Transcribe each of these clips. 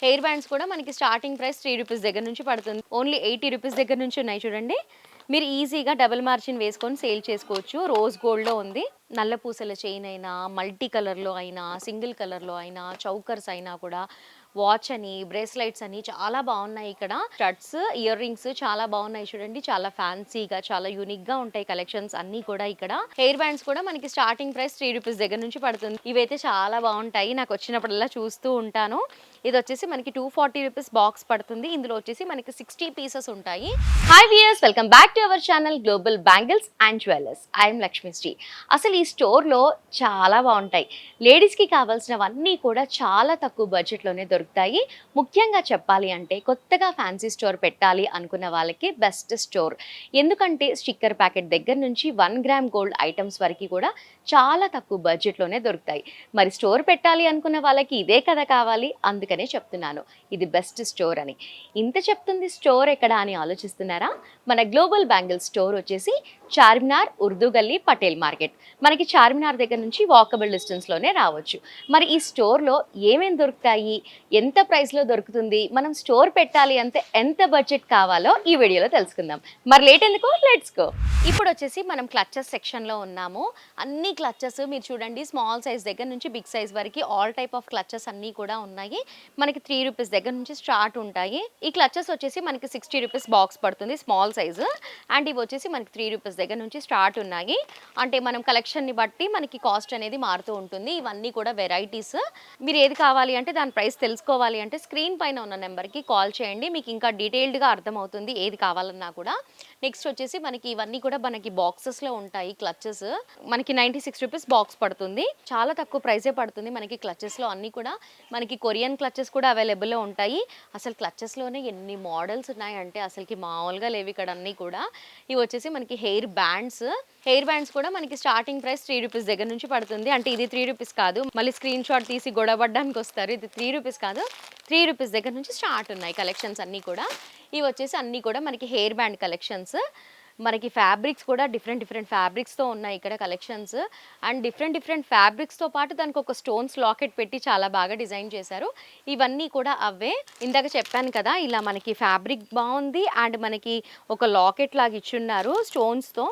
Hair bands కూడా మనకి starting price 3 rupees దగ్గర నుంచి పడుతుంది. ఓన్లీ 80 రూపీస్ దగ్గర నుంచి ఉన్నాయి చూడండి. మీరు ఈజీగా డబుల్ మార్జిన్ వేసుకొని సేల్ చేసుకోవచ్చు. రోజ్ గోల్డ్‌లో ఉంది. నల్ల పూసల చైన్ అయినా, మల్టీ కలర్‌లో అయినా, సింగిల్ కలర్‌లో అయినా, చౌకర్స్ అయినా కూడా వాచ్ అని, బ్రేస్లెట్స్ అని చాలా బాగున్నాయి ఇక్కడ. స్టడ్స్, ఇయర్ రింగ్స్ చాలా బాగున్నాయి చూడండి. చాలా ఫ్యాన్సీగా, చాలా యూనిక్‌గా ఉంటాయి కలెక్షన్స్ అన్నీ కూడా ఇక్కడ. హెయిర్ బ్యాండ్స్ కూడా మనకి స్టార్టింగ్ ప్రైస్ 3 రూపీస్ దగ్గర నుంచి పడుతుంది. ఇవైతే చాలా బాగుంటాయి. నాకు వచ్చినప్పుడల్లా చూస్తూ ఉంటాను. ఇది వచ్చేసి మనకి 240 రూపీస్ బాక్స్ పడుతుంది. ఇందులో వచ్చేసి మనకి 60 పీసెస్ ఉంటాయి. Hi viewers, welcome back to our channel global bangles and jewellers. I'm Lakshmisri. అసలు ఈ స్టోర్లో చాలా బాగుంటాయి. లేడీస్కి కావాల్సినవన్నీ కూడా చాలా తక్కువ బడ్జెట్లోనే దొరుకుతాయి. ముఖ్యంగా చెప్పాలి అంటే కొత్తగా ఫ్యాన్సీ స్టోర్ పెట్టాలి అనుకున్న వాళ్ళకి బెస్ట్ స్టోర్. ఎందుకంటే స్టిక్కర్ ప్యాకెట్ దగ్గర నుంచి 1 గ్రామ్ గోల్డ్ ఐటమ్స్ వరకు కూడా చాలా తక్కువ బడ్జెట్లోనే దొరుకుతాయి. మరి స్టోర్ పెట్టాలి అనుకున్న వాళ్ళకి ఇదే కదా కావాలి, అందుకనే చెప్తున్నాను ఇది బెస్ట్ స్టోర్ అని. ఇంత చెప్తుంది స్టోర్ ఎక్కడ అని ఆలోచిస్తున్నారా? మన గ్లోబల్ బ్యాంగిల్ స్టోర్ వచ్చేసి చార్మినార్, ఉర్దూ గల్లీ, పటేల్ మార్కెట్. మనకి చార్మినార్ దగ్గర నుంచి వాకబుల్ డిస్టెన్స్లోనే రావచ్చు. మరి ఈ స్టోర్లో ఏమేమి దొరుకుతాయి, ఎంత ప్రైస్లో దొరుకుతుంది, మనం స్టోర్ పెట్టాలి అంటే ఎంత బడ్జెట్ కావాలో ఈ వీడియోలో తెలుసుకుందాం. మరి లేట్ ఎందుకు, లెట్స్ గో. ఇప్పుడు వచ్చేసి మనం క్లచెస్ సెక్షన్లో ఉన్నాము. అన్ని క్లచెస్ మీరు చూడండి, స్మాల్ సైజ్ దగ్గర నుంచి బిగ్ సైజ్ వరకు ఆల్ టైప్ ఆఫ్ క్లచెస్ అన్నీ కూడా ఉన్నాయి. మనకి 3 రూపీస్ దగ్గర నుంచి స్టార్ట్ ఉంటాయి. ఈ క్లచెస్ వచ్చేసి మనకి 60 రూపీస్ బాక్స్ పడుతుంది, స్మాల్ సైజు. అండ్ ఇవి వచ్చేసి మనకి 3 రూపీస్ దగ్గర నుంచి స్టార్ట్ ఉన్నాయి. అంటే మనం కలెక్షన్ని బట్టి మనకి కాస్ట్ అనేది మారుతూ ఉంటుంది. ఇవన్నీ కూడా వెరైటీస్. మీరు ఏది కావాలి అంటే దాని ప్రైస్ తెలుసుకోవాలి అంటే స్క్రీన్ పైన ఉన్న నెంబర్కి కాల్ చేయండి. మీకు ఇంకా డీటెయిల్డ్గా అర్థమవుతుంది ఏది కావాలన్నా కూడా. నెక్స్ట్ వచ్చేసి మనకి ఇవన్నీ కూడా మనకి బాక్సెస్లో ఉంటాయి క్లచెస్. మనకి 96 రూపీస్ బాక్స్ పడుతుంది. చాలా తక్కువ ప్రైసే పడుతుంది మనకి క్లచెస్లో అన్నీ కూడా. మనకి కొరియన్ క్లచెస్ కూడా అవైలబుల్లో ఉంటాయి. అసలు క్లచెస్లోనే ఎన్ని మోడల్స్ ఉన్నాయంటే అసలుకి మామూలుగా లేవు ఇక్కడ అన్నీ కూడా. ఇవి వచ్చేసి మనకి హెయిర్ బ్యాండ్స్. హెయిర్ బ్యాండ్స్ కూడా మనకి స్టార్టింగ్ ప్రైస్ 3 రూపీస్ దగ్గర నుంచి పడుతుంది. అంటే ఇది 3 రూపీస్ కాదు, మళ్ళీ స్క్రీన్ షాట్ తీసి గొడవపడడానికి వస్తారు. ఇది 3 రూపీస్ కాదు, 3 రూపీస్ దగ్గర నుంచి స్టార్ట్ ఉన్నాయి కలెక్షన్స్ అన్నీ కూడా. ఇవి వచ్చేసి అన్నీ కూడా మనకి హెయిర్ బ్యాండ్ కలెక్షన్స్. మనకి ఫ్యాబ్రిక్స్ కూడా డిఫరెంట్ ఫ్యాబ్రిక్స్తో ఉన్నాయి ఇక్కడ కలెక్షన్స్. అండ్ డిఫరెంట్ ఫ్యాబ్రిక్స్తో పాటు దానికి ఒక స్టోన్స్ లాకెట్ పెట్టి చాలా బాగా డిజైన్ చేశారు. ఇవన్నీ కూడా అవే. ఇందాక చెప్పాను కదా, ఇలా మనకి ఫ్యాబ్రిక్ బాగుంది అండ్ మనకి ఒక లాకెట్ లాగా ఇచ్చున్నారు స్టోన్స్తో.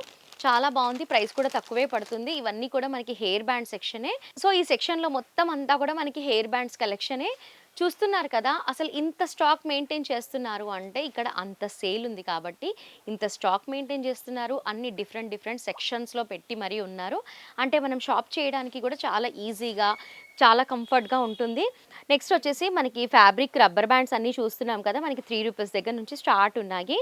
చాలా బాగుంది. ప్రైస్ కూడా తక్కువే పడుతుంది. ఇవన్నీ కూడా మనకి హెయిర్ బ్యాండ్ సెక్షనే. సో ఈ సెక్షన్లో మొత్తం అంతా కూడా మనకి హెయిర్ బ్యాండ్స్ కలెక్షనే. చూస్తున్నారు కదా, అసలు ఇంత స్టాక్ మెయింటైన్ చేస్తున్నారు అంటే ఇక్కడ అంత సేల్ ఉంది కాబట్టి ఇంత స్టాక్ మెయింటైన్ చేస్తున్నారు. అన్ని డిఫరెంట్ సెక్షన్స్లో పెట్టి మరీ ఉన్నారు. అంటే మనం షాప్ చేయడానికి కూడా చాలా ఈజీగా, చాలా కంఫర్ట్గా ఉంటుంది. నెక్స్ట్ వచ్చేసి మనకి ఫ్యాబ్రిక్ రబ్బర్ బ్యాండ్స్ అన్నీ చూస్తున్నాం కదా, మనకి 3 రూపీస్ దగ్గర నుంచి స్టార్ట్ ఉన్నాయి.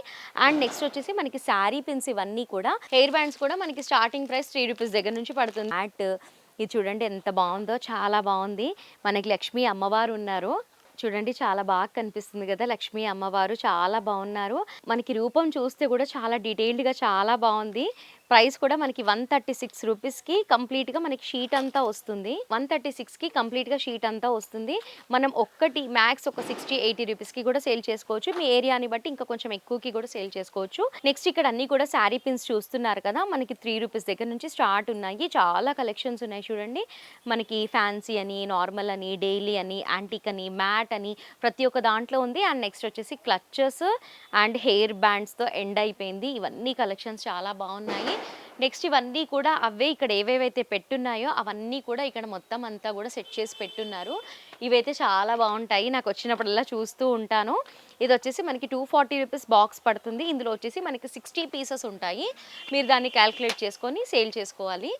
అండ్ నెక్స్ట్ వచ్చేసి మనకి శారీ పిన్స్, ఇవన్నీ కూడా హెయిర్ బ్యాండ్స్ కూడా మనకి స్టార్టింగ్ ప్రైస్ 3 రూపీస్ దగ్గర నుంచి పడుతుంది. ఇది చూడండి ఎంత బాగుందో, చాలా బాగుంది. మనకి లక్ష్మీ అమ్మవారు ఉన్నారు చూడండి, చాలా బాగా కనిపిస్తుంది కదా. లక్ష్మీ అమ్మవారు చాలా బాగున్నారు. మనకి రూపం చూస్తే కూడా చాలా డీటెయిల్డ్గా చాలా బాగుంది. ప్రైస్ కూడా మనకి 136 రూపీస్కి కంప్లీట్గా మనకి షీట్ అంతా వస్తుంది. 136కి కంప్లీట్గా షీట్ అంతా వస్తుంది. మనం ఒక్కటి మ్యాక్స్ ఒక 60-80 రూపీస్కి కూడా సేల్ చేసుకోవచ్చు. మీ ఏరియాని బట్టి ఇంకా కొంచెం ఎక్కువకి కూడా సేల్ చేసుకోవచ్చు. నెక్స్ట్ ఇక్కడ అన్నీ కూడా శారీ పిన్స్ చూస్తున్నారు కదా, మనకి 3 రూపీస్ దగ్గర నుంచి స్టార్ట్ ఉన్నాయి. చాలా కలెక్షన్స్ ఉన్నాయి చూడండి. మనకి ఫ్యాన్సీ అని, నార్మల్ అని, డైలీ అని, యాంటిక్ అని, మ్యాట్ అని ప్రతి ఒక్క దాంట్లో ఉంది. అండ్ నెక్స్ట్ వచ్చేసి క్లచెస్ అండ్ హెయిర్ బ్యాండ్స్తో ఎండ్ అయిపోయింది. ఇవన్నీ కలెక్షన్స్ చాలా బాగున్నాయి. నెక్స్ట్ ఇవన్నీ కూడా అవే, ఇక్కడ ఏవేవైతే పెట్టున్నాయో అవన్నీ కూడా ఇక్కడ మొత్తం అంతా కూడా సెట్ చేసి పెట్టున్నారు. ఇవైతే చాలా బాగుంటాయి. నాకు వచ్చినప్పుడల్లా చూస్తూ ఉంటాను. ఇది వచ్చేసి మనకి 240 రూపీస్ బాక్స్ పడుతుంది. ఇందులో వచ్చేసి మనకి 60 పీసెస్ ఉంటాయి. మీరు దాన్ని క్యాల్కులేట్ చేసుకొని సేల్ చేసుకోవాలి.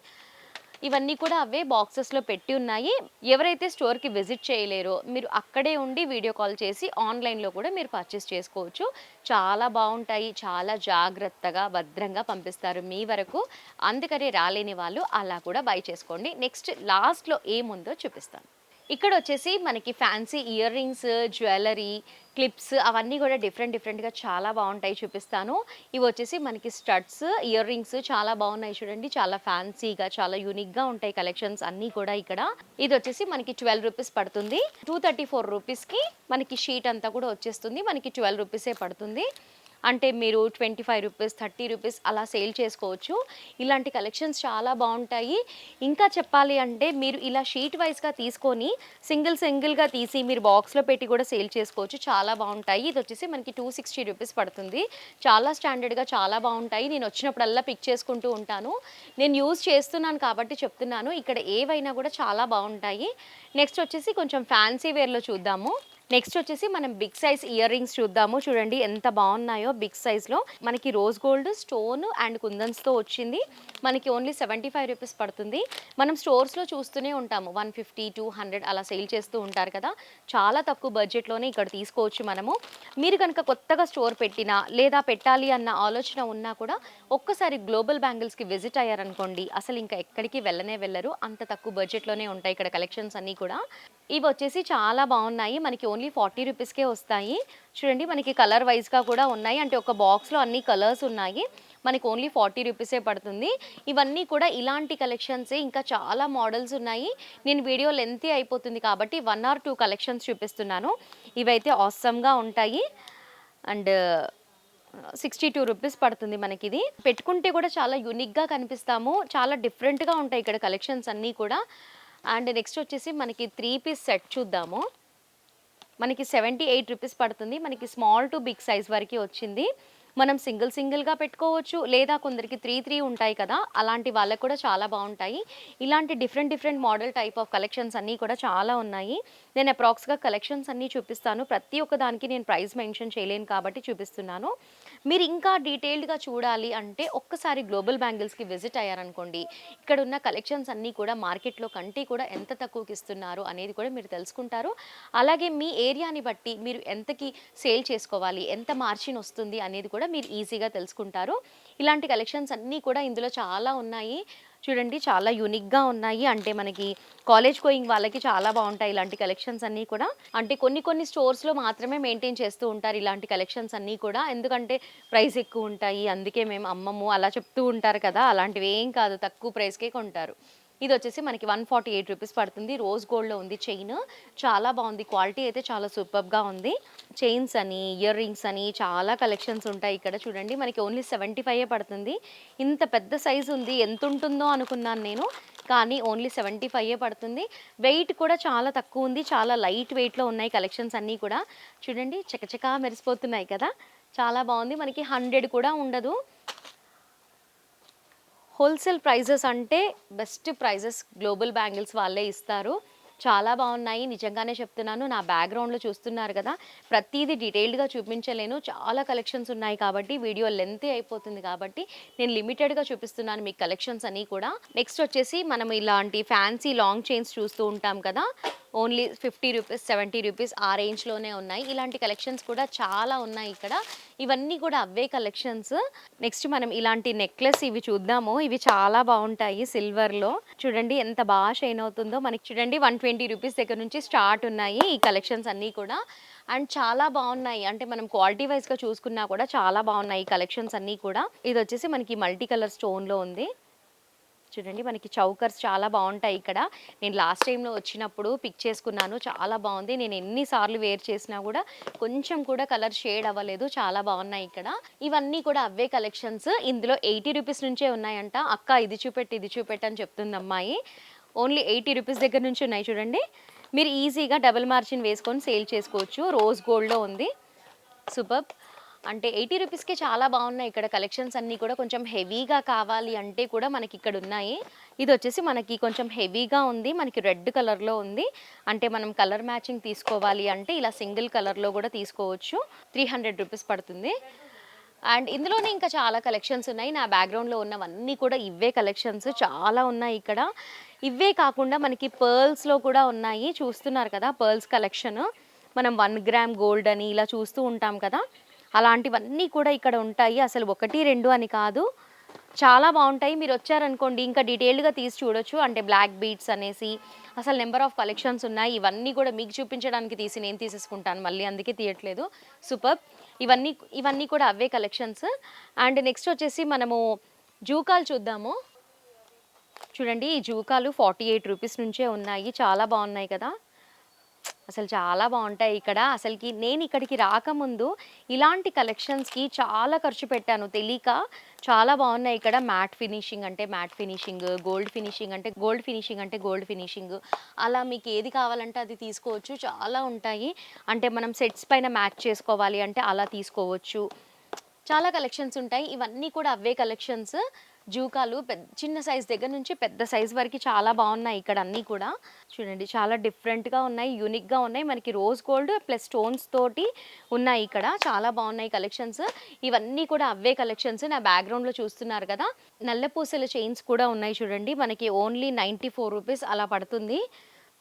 ఇవన్నీ కూడా అవే బాక్సెస్లో పెట్టి ఉన్నాయి. ఎవరైతే స్టోర్కి విజిట్ చేయలేరో మీరు అక్కడే ఉండి వీడియో కాల్ చేసి ఆన్లైన్లో కూడా మీరు పర్చేస్ చేసుకోవచ్చు. చాలా బాగుంటాయి. చాలా జాగ్రత్తగా భద్రంగా పంపిస్తారు మీ వరకు. అందుకనే రాలేని వాళ్ళు అలా కూడా బై చేసుకోండి. నెక్స్ట్ లాస్ట్లో ఏముందో చూపిస్తాను. ఇక్కడ వచ్చేసి మనకి fancy ear rings, jewellery, clips అవన్నీ కూడా డిఫరెంట్గా చాలా బాగుంటాయి, చూపిస్తాను. ఇవి వచ్చేసి మనకి స్టడ్స్, ఇయర్ రింగ్స్ చాలా బాగున్నాయి చూడండి. చాలా ఫ్యాన్సీగా, చాలా యూనిక్గా ఉంటాయి కలెక్షన్స్ అన్నీ కూడా ఇక్కడ. ఇది వచ్చేసి మనకి 12 రూపీస్ పడుతుంది. 234 రూపీస్కి మనకి షీట్ అంతా కూడా వచ్చేస్తుంది. మనకి 12 రూపీసే పడుతుంది. అంటే మీరు 25 రూపీస్, 30 రూపీస్ అలా సేల్ చేసుకోవచ్చు. ఇలాంటి కలెక్షన్స్ చాలా బావుంటాయి. ఇంకా చెప్పాలి అంటే మీరు ఇలా షీట్ వైస్‌గా తీసుకొని సింగిల్‌గా తీసి మీరు బాక్స్‌లో పెట్టి కూడా సేల్ చేసుకోవచ్చు. చాలా బావుంటాయి. ఇదొచ్చేసి మనకి 260 రూపీస్ పడుతుంది. చాలా స్టాండర్డ్‌గా చాలా బావుంటాయి. నేను వచ్చినప్పుడల్లా పిక్ చేసుకుంటూ ఉంటాను. నేను యూజ్ చేస్తున్నాను కాబట్టి చెప్తున్నాను. ఇక్కడ ఏవైనా కూడా చాలా బావుంటాయి. నెక్స్ట్ వచ్చేసి కొంచెం ఫ్యాన్సీ వేర్‌లో చూద్దాము. నెక్స్ట్ వచ్చేసి మనం బిగ్ సైజ్ ఇయర్ రింగ్స్ చూద్దాము. చూడండి ఎంత బాగున్నాయో బిగ్ సైజ్‌లో. మనకి రోజ్ గోల్డ్, స్టోన్ అండ్ కుందన్స్‌తో వచ్చింది. మనకి ఓన్లీ 75 రూపీస్ పడుతుంది. మనం స్టోర్స్‌లో చూస్తూనే ఉంటాము. 150, 200 అలా సేల్ చేస్తూ ఉంటారు కదా! చాలా తక్కువ బడ్జెట్‌లోనే ఇక్కడ తీసుకోవచ్చు మనము. మీరు కనుక కొత్తగా స్టోర్ పెట్టినా లేదా పెట్టాలి అన్న ఆలోచన ఉన్నా కూడా ఒక్కసారి గ్లోబల్ బ్యాంగిల్స్‌కి విజిట్ అయ్యారనుకోండి, అసలు ఇంకా ఎక్కడికి వెళ్ళనే వెళ్ళరు. అంత తక్కువ బడ్జెట్‌లోనే ఉంటాయి ఇక్కడ కలెక్షన్స్ అన్నీ కూడా. ఇవొచ్చేసి చాలా బావున్నాయి. మనకి ఓన్లీ 40 రూపీస్‌కే వస్తాయి. చూడండి మనకి కలర్ వైస్‌గా కూడా ఉన్నాయి. అంటే ఒక బాక్స్‌లో అన్ని కలర్స్ ఉన్నాయి. మనకి ఓన్లీ 40 రూపీసే పడుతుంది. ఇవన్నీ కూడా ఇలాంటి కలెక్షన్సే. ఇంకా చాలా మోడల్స్ ఉన్నాయి. నేను వీడియో లెంతీ అయిపోతుంది కాబట్టి 1 ఆర్ 2 కలెక్షన్స్ చూపిస్తున్నాను. ఇవైతే ఆసమ్‌గా ఉంటాయి. అండ్ 62 రూపీస్ పడుతుంది మనకిది. పెట్టుకుంటే కూడా చాలా యూనిక్‌గా కనిపిస్తాము. చాలా డిఫరెంట్‌గా ఉంటాయి ఇక్కడ కలెక్షన్స్ అన్నీ కూడా. అండ్ నెక్స్ట్ వచ్చేసి మనకి 3 పీస్ సెట్ చూద్దాము. మనకి 78 రూపీస్ పడుతుంది. మనకి స్మాల్ టు బిగ్ సైజ్ వరకి వచ్చింది. మనం సింగిల్‌గా పెట్టుకోవచ్చు. లేదా కొందరికి 3 ఉంటాయి కదా! అలాంటి వాళ్ళకి కూడా చాలా బావుంటాయి. ఇలాంటి different model type of collections అన్నీ కూడా చాలా ఉన్నాయి. నేను అప్రాక్స్‌గా కలెక్షన్స్ అన్నీ చూపిస్తాను. ప్రతి ఒక్క దానికి నేను ప్రైస్ మెన్షన్ చేయలేను కాబట్టి చూపిస్తున్నాను. మీరు ఇంకా డీటెయిల్డ్‌గా చూడాలి అంటే ఒక్కసారి గ్లోబల్ బ్యాంగిల్స్‌కి విజిట్ అయ్యారనుకోండి. ఇక్కడున్న కలెక్షన్స్ అన్నీ కూడా మార్కెట్‌లో కంటే కూడా ఎంత తక్కువకి ఇస్తున్నారు అనేది కూడా మీరు తెలుసుకుంటారు. అలాగే మీ ఏరియాని బట్టి మీరు ఎంతకి సేల్ చేసుకోవాలి, ఎంత మార్జిన్ వస్తుంది అనేది కూడా మీరు ఈజీగా తెలుసుకుంటారు. ఇలాంటి కలెక్షన్స్ అన్నీ కూడా ఇందులో చాలా ఉన్నాయి. చూడండి చాలా యూనిక్‌గా ఉన్నాయి. అంటే మనకి కాలేజ్ గోయింగ్ వాళ్ళకి చాలా బావుంటాయి ఇలాంటి కలెక్షన్స్ అన్నీ కూడా. అంటే కొన్ని స్టోర్స్‌లో మాత్రమే మెయింటైన్ చేస్తూ ఉంటారు ఇలాంటి కలెక్షన్స్ అన్నీ కూడా. ఎందుకంటే ప్రైస్ ఎక్కువుంటాయి. అందుకే మేము అమ్మము అలా చెప్తూ ఉంటారు కదా! అలాంటివేం కాదు. తక్కువ ప్రైస్‌కే కొంటారు. ఇదొచ్చేసి మనకి 148 రూపీస్ పడుతుంది. రోజ్ గోల్డ్‌లో ఉంది చైన్. చాలా బావుంది. క్వాలిటీ అయితే చాలా సూపర్బ్‌గా ఉంది. చైన్స్ అని, ఇయర్ రింగ్స్ అని చాలా కలెక్షన్స్ ఉంటాయి ఇక్కడ చూడండి. మనకి ఓన్లీ 75 పడుతుంది. ఇంత పెద్ద సైజ్ ఉంది. ఎంతుంటుందో అనుకున్నాను నేను. కానీ ఓన్లీ 75 పడుతుంది. వెయిట్ కూడా చాలా తక్కువ ఉంది. చాలా లైట్ వెయిట్‌లో ఉన్నాయి కలెక్షన్స్ అన్నీ కూడా. చూడండి చకచకా మెరిసిపోతున్నాయి కదా! చాలా బావుంది. మనకి 100 కూడా ఉండదు. హోల్‌సేల్ ప్రైజెస్ అంటే బెస్ట్ ప్రైజెస్ గ్లోబల్ బ్యాంగిల్స్ వాళ్ళే ఇస్తారు. చాలా బావున్నాయి. నిజంగానే చెప్తున్నాను. నా బ్యాక్‌గ్రౌండ్‌లో చూస్తున్నారు గదా! ప్రతీది డీటెయిల్డ్‌గా చూపించలేను. చాలా కలెక్షన్స్ ఉన్నాయి కాబట్టి వీడియో లెంతీ అయిపోతుంది కాబట్టి నేను లిమిటెడ్‌గా చూపిస్తున్నాను మీకు కలెక్షన్స్ అన్నీ కూడా. నెక్స్ట్ వచ్చేసి మనం ఇలాంటి ఫ్యాన్సీ లాంగ్ చైన్స్ చూస్తూ ఉంటాం కదా! ఓన్లీ 50 రూపీస్, 70 రూపీస్ ఆ రేంజ్‌లోనే ఉన్నాయి. ఇలాంటి కలెక్షన్స్ కూడా చాలా ఉన్నాయి ఇక్కడ. ఇవన్నీ కూడా అవే కలెక్షన్స్. నెక్స్ట్ మనం ఇలాంటి నెక్లెస్ ఇవి చూద్దాము. ఇవి చాలా బావుంటాయి సిల్వర్‌లో. చూడండి ఎంత షైన్ అవుతుందో. మనకి చూడండి 120 రూపీస్ దగ్గర నుంచి స్టార్ట్ ఉన్నాయి ఈ కలెక్షన్స్ అన్నీ కూడా. అండ్ చాలా బావున్నాయి. అంటే మనం క్వాలిటీ వైస్‌గా చూసుకున్నా కూడా చాలా బావున్నాయి ఈ కలెక్షన్స్ అన్నీ కూడా. ఇదొచ్చేసి మనకి మల్టీ కలర్ స్టోన్‌లో ఉంది. చూడండి మనకి చౌకర్స్ చాలా బావుంటాయి ఇక్కడ. నేను లాస్ట్ టైమ్‌లో వచ్చినప్పుడు పిక్ చేసుకున్నాను. చాలా బావుంది. నేను ఎన్ని సార్లు వేర్ చేసినా కూడా కొంచెం కూడా కలర్ షేడ్ అవ్వలేదు. చాలా బావున్నాయి ఇక్కడ. ఇవన్నీ కూడా అవే కలెక్షన్స్. ఇందులో 80 రూపీస్ నుంచే ఉన్నాయంట. అక్క ఇది చూపెట్టు, ఇది చూపెట్టు అని చెప్తుంది అమ్మాయి. ఓన్లీ 80 రూపీస్ దగ్గర నుంచి ఉన్నాయి చూడండి. మీరు ఈజీగా డబుల్ మార్జిన్ వేసుకొని సేల్ చేసుకోవచ్చు. రోజ్ గోల్డ్‌లో ఉంది. సూపర్బ్. అంటే 80 రూపీస్‌కే చాలా బావున్నాయి ఇక్కడ కలెక్షన్స్ అన్నీ కూడా. కొంచెం హెవీగా కావాలి అంటే కూడా మనకిక్కడున్నాయి. ఇదొచ్చేసి మనకి కొంచెం హెవీగా ఉంది. మనకి రెడ్ కలర్‌లో ఉంది. అంటే మనం కలర్ మ్యాచింగ్ తీసుకోవాలి అంటే ఇలా సింగిల్ కలర్‌లో కూడా తీసుకోవచ్చు. 300 రూపీస్ పడుతుంది. అండ్ ఇందులోనే ఇంకా చాలా కలెక్షన్స్ ఉన్నాయి. నా బ్యాక్‌గ్రౌండ్‌లో ఉన్నవన్నీ కూడా ఇవే కలెక్షన్స్ చాలా ఉన్నాయి ఇక్కడ. ఇవే కాకుండా మనకి పర్ల్స్‌లో కూడా ఉన్నాయి. చూస్తున్నారు కదా! Pearls collection. మనం 1 గ్రామ్ గోల్డ్ అని ఇలా చూస్తూ ఉంటాం కదా! అలాంటివన్నీ కూడా ఇక్కడ ఉంటాయి. అసలు 1, 2 అని కాదు. చాలా బావుంటాయి. మీరొచ్చారనుకోండి ఇంకా డీటెయిల్డ్‌గా తీసి చూడొచ్చు. అంటే బ్లాక్ బీడ్స్ అనేసి అసలు నంబర్ ఆఫ్ కలెక్షన్స్ ఉన్నాయి. ఇవన్నీ కూడా మీకు చూపించడానికి తీసి నేను తీసేసుకుంటాను మళ్ళీ అందుకే తీయట్లేదు. సూపర్బ్. ఇవన్నీ ఇవన్నీ కూడా అవే కలెక్షన్స్. అండ్ నెక్స్ట్ వచ్చేసి మనము జూకాలు చూద్దాము. చూడండి ఈ జూకాలు 48 రూపీస్ నుంచే ఉన్నాయి. చాలా బావున్నాయి కదా! అసలు చాలా బావుంటాయి ఇక్కడ. అసలకి నేను ఇక్కడికి రాకముందు ఇలాంటి కలెక్షన్స్‌కి చాలా ఖర్చు పెట్టాను తెలీక. చాలా బావున్నాయి ఇక్కడ. మ్యాట్ ఫినిషింగ్ అంటే మ్యాట్ ఫినిషింగ్, గోల్డ్ ఫినిషింగ్ అంటే గోల్డ్ ఫినిషింగ్ అంటే గోల్డ్ ఫినిషింగ్. అలా మీకు ఏది కావాలంటే అది తీసుకోవచ్చు. చాలా ఉంటాయి. అంటే మనం సెట్స్ పైన మ్యాచ్ చేసుకోవాలి అంటే అలా తీసుకోవచ్చు. చాలా కలెక్షన్స్ ఉంటాయి. ఇవన్నీ కూడా అవే కలెక్షన్స్. జూకాలు చిన్న సైజ్ దగ్గర నుంచి పెద్ద సైజ్ వరకి చాలా బావున్నాయి ఇక్కడ అన్నీ కూడా. చూడండి చాలా డిఫరెంట్‌గా ఉన్నాయి. యూనిక్‌గా ఉన్నాయి. మనకి రోజ్ గోల్డ్ ప్లస్ స్టోన్స్ తోటి ఉన్నాయి ఇక్కడ. చాలా బావున్నాయి కలెక్షన్స్. ఇవన్నీ కూడా అవే కలెక్షన్స్. నా బ్యాక్‌గ్రౌండ్‌లో చూస్తున్నారు కదా! నల్ల పూసల చైన్స్ కూడా ఉన్నాయి చూడండి. మనకి ఓన్లీ ₹94 అలా పడుతుంది.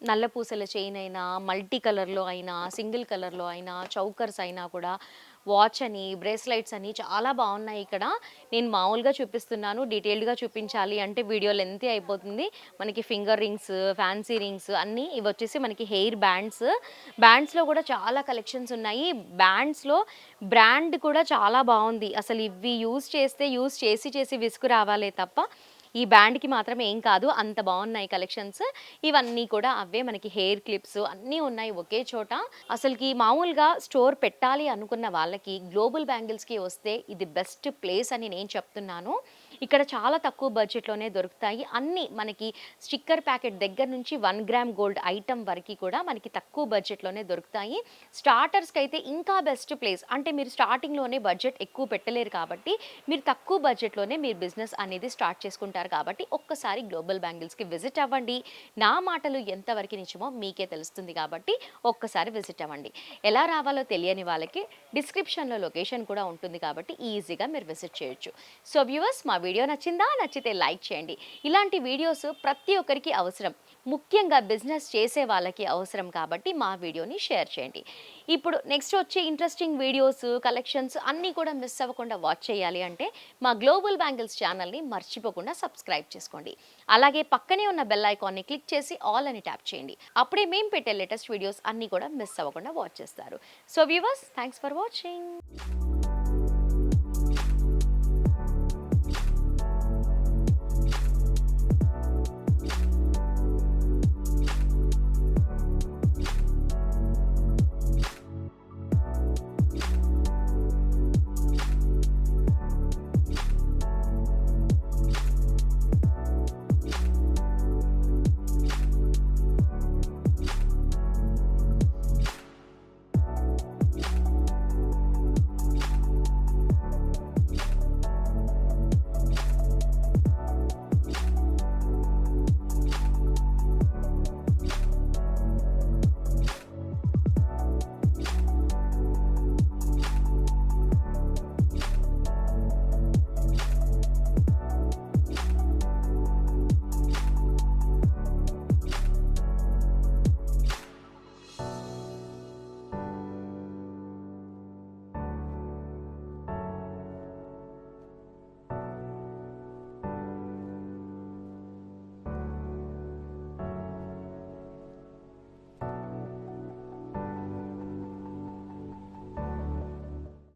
నల్ల పూసల చైన్ అయినా, మల్టీ కలర్‌లో అయినా, సింగిల్ కలర్‌లో అయినా, చౌకర్స్ అయినా కూడా వాచ్ అని, బ్రేస్లెట్స్ అని చాలా బావున్నాయి ఇక్కడ. నేను మామూలుగా చూపిస్తున్నాను. డీటెయిల్డ్‌గా చూపించాలి అంటే వీడియో లెంతీ అయిపోతుంది. మనకి ఫింగర్ రింగ్స్, ఫ్యాన్సీ రింగ్స్ అన్నీ ఇవొచ్చేసి మనకి హెయిర్ బ్యాండ్స్. బ్యాండ్స్‌లో కూడా చాలా కలెక్షన్స్ ఉన్నాయి. బ్యాండ్స్‌లో బ్రాండ్ కూడా చాలా బావుంది. అసలు ఇవి యూజ్ చేసి విసుగు రావాలే తప్ప ఈ బ్యాండ్‌కి మాత్రం ఏం కాదు. అంత బావున్నాయి కలెక్షన్స్. ఇవన్నీ కూడా అవే మనకి హెయిర్ క్లిప్స్ అన్నీ ఉన్నాయి ఒకే చోట. అసలకి మామూలుగా స్టోర్ పెట్టాలి అనుకున్న వాళ్ళకి గ్లోబల్ బ్యాంగిల్స్‌కి వస్తే ఇది బెస్ట్ ప్లేస్ అని నేను చెప్తున్నాను. ఇక్కడ చాలా తక్కువ బడ్జెట్‌లోనే దొరుకుతాయి. అన్నీ మనకి స్టిక్కర్ ప్యాకెట్ దగ్గర నుంచి 1 గ్రామ్ గోల్డ్ ఐటెమ్ వరకి కూడా మనకి తక్కువ బడ్జెట్‌లోనే దొరుకుతాయి. స్టార్టర్స్‌కైతే ఇంకా బెస్ట్ ప్లేస్. అంటే మీరు స్టార్టింగ్‌లోనే బడ్జెట్ ఎక్కువ పెట్టలేరు కాబట్టి మీరు తక్కువ బడ్జెట్‌లోనే మీరు బిజినెస్ అనేది స్టార్ట్ చేసుకుంటారు కాబట్టి ఒక్కసారి గ్లోబల్ బ్యాంగిల్స్‌కి విజిట్ అవ్వండి. నా మాటలు ఎంతవరకు నిజమో మీకే తెలుస్తుంది కాబట్టి ఒక్కసారి విజిట్ అవ్వండి. ఎలా రావాలో తెలియని వాళ్ళకి డిస్క్రిప్షన్‌లో లొకేషన్ కూడా ఉంటుంది కాబట్టి ఈజీగా మీరు విజిట్ చేయొచ్చు. సో వ్యూవర్స్ మా వీడియో నచ్చిందా? నచ్చితే లైక్ చేయండి. ఇలాంటి వీడియోస్ ప్రతి ఒక్కరికి అవసరం. ముఖ్యంగా బిజినెస్ చేసే వాళ్ళకి అవసరం కాబట్టి మా వీడియోని షేర్ చేయండి. ఇప్పుడు నెక్స్ట్ వచ్చే ఇంట్రెస్టింగ్ వీడియోస్, కలెక్షన్స్ అన్నీ కూడా మిస్ అవ్వకుండా వాచ్ చేయాలి అంటే మా గ్లోబల్ బ్యాంగిల్స్ ఛానల్‌ని మర్చిపోకుండా సబ్స్క్రైబ్ చేసుకోండి. అలాగే పక్కనే ఉన్న బెల్ ఐకాన్ని క్లిక్ చేసి ఆల్ అని ట్యాప్ చేయండి. అప్పుడే మేము పెట్టే లేటెస్ట్ వీడియోస్ అన్నీ కూడా మిస్ అవ్వకుండా వాచ్ చేస్తారు. So viewers thanks for watching.